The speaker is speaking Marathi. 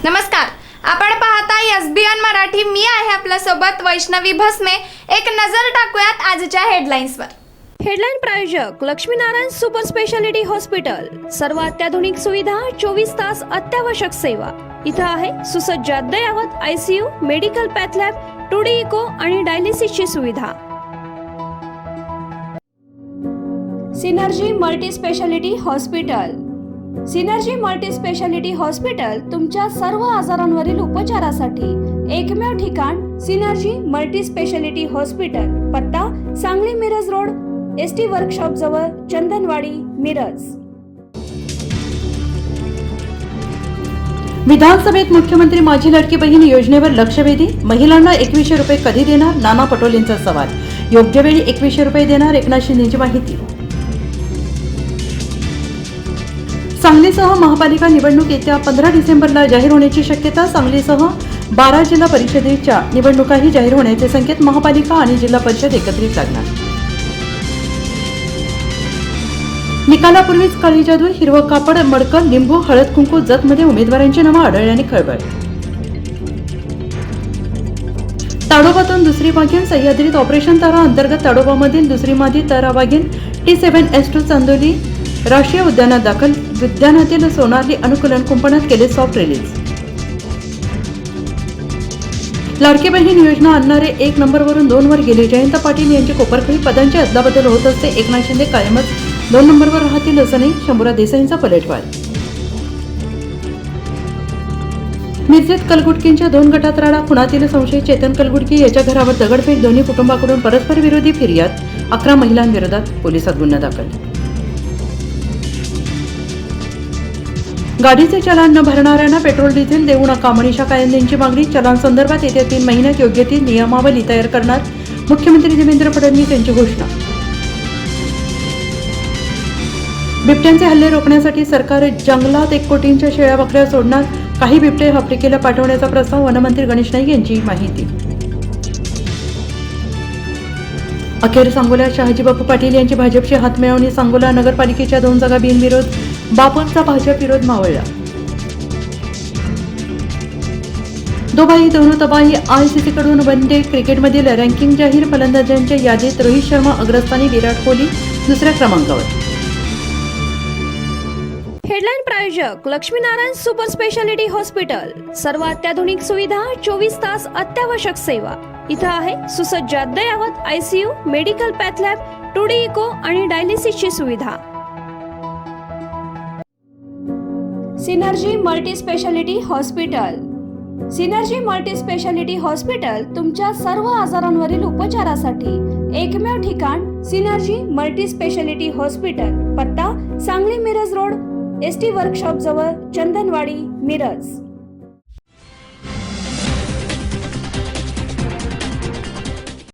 नमस्कार, आपण पाहताय एसबीएन मराठी. मी आहे आपल्या सोबत वैष्णवी भस्मे. एक नजर टाकूयात आजच्या हेडलाईन्सवर. हेडलाईन प्रायोजक लक्ष्मीनारायण सुपर स्पेशालिटी हॉस्पिटल. सर्व अत्याधुनिक सुविधा, 24 तास अत्यावश्यक सेवा. इथं आहे सुसज्ज अद्ययावत ICU, medical path lab, 2D echo आणि डायलिसिसची सुविधा. Synergy multi speciality hospital. Synergy multi speciality hospital तुमच्या सर्व आजारांवरील उपचारासाठी एकमेव ठिकाण. Synergy multi speciality hospital. पत्ता Sangli Miraj road, ST workshop जवळ, चंदनवाडी, मिरज. विधानसभेत मुख्यमंत्री माझी लाडकी बहीण योजनेवर लक्षवेधी. महिलांना 2100 रुपये कधी देणार? नाना पटोलेंचा सवाल. योग्य वेळी 2100 रुपये देणार, एकनाथ शिंदेची माहिती. सांगलीसह महापालिका निवडणूक येत्या 15 डिसेंबरला जाहीर होण्याची शक्यता. सांगलीसह 12 जिल्हा परिषदेच्या निवडणुकाही जाहीर होण्याचे संकेत. महापालिका आणि जिल्हा परिषद एकत्रित लागणार. निकालापूर्वीच काळी जादू. हिरवं कापड, मडकं, लिंबू, हळद कुंकू, जतमध्ये उमेदवारांची नावं आढळल्याने खळबळ. ताडोबातून दुसरी वाघीण. सह्याद्रीत ऑपरेशन तारा अंतर्गत ताडोबामधील दुसरी मादी तारा वाघीण T7S2 चांदोली राष्ट्रीय उद्यानात दाखल. उद्यानातील सोनारली अनुकूलन कुंपणात केले सॉफ्ट रिलीज. लाडकी बहीण योजना आणणारे 1 नंबरवरून 2 वर गेले. जयंत पाटील यांची कोपरखळी. पदांची अदलाबदल होत असते. एकनाथ शिंदे कायमच 2 नंबरवर राहतील असं नाही. शंभूराज देसाईंचा पलटवार. मिरजेत कलगुटकींच्या 2 गटात राडा. खुनातील संशयित चेतन कलगुटकी याच्या घरावर दगडफेक. दोन्ही कुटुंबाकडून परस्पर विरोधी फिर्याद. 11 महिलांविरोधात पोलिसात गुन्हा दाखल. गाडीचे चलान न भरणाऱ्यांना पेट्रोल डिझेल देऊ नका. मनीषा कायंदेंची मागणी. चलान संदर्भात येत्या 3 महिन्यात योग्य ती नियमावली तयार करणार. मुख्यमंत्री देवेंद्र फडणवीस यांची घोषणा. बिबट्यांचे हल्ले रोखण्यासाठी सरकार जंगलात 1 कोटींच्या शेळ्या बकऱ्या सोडणार. काही बिबटे आफ्रिकेला पाठवण्याचा प्रस्ताव. वनमंत्री गणेश नाईक यांची माहिती. अखेर सांगोल्यात शहाजीबापू पाटील यांची भाजपशी हातमिळवणी. सांगोला नगरपालिकेच्या 2 जागा बिनविरोध. बापूंचा भाजप विरोध मावळला. दो भाई दोनों तबाही. ICC कडून वन डे क्रिकेटमधील रँकिंग जाहीर. फलंदाजांच्या यादीत रोहित शर्मा अग्रस्थानी, विराट कोहली दुसऱ्या क्रमांकावर. हेडलाईन प्रायोजक लक्ष्मीनारायण सुपर स्पेशालिटी हॉस्पिटल. सर्व अत्याधुनिक सुविधा, 24 तास अत्यावश्यक सेवा. इथं आहे सुसज्ज अद्ययावत ICU, medical path lab, 2D echo आणि डायलिसिसची सुविधा. Synergy multi speciality hospital. Synergy multi speciality hospital तुमच्या सर्व आजारांवरील उपचारासाठी एकमेव ठिकाण. Synergy multi speciality hospital. पत्ता Sangli Miraj road, ST workshop जवळ, चंदनवाडी, मिरज.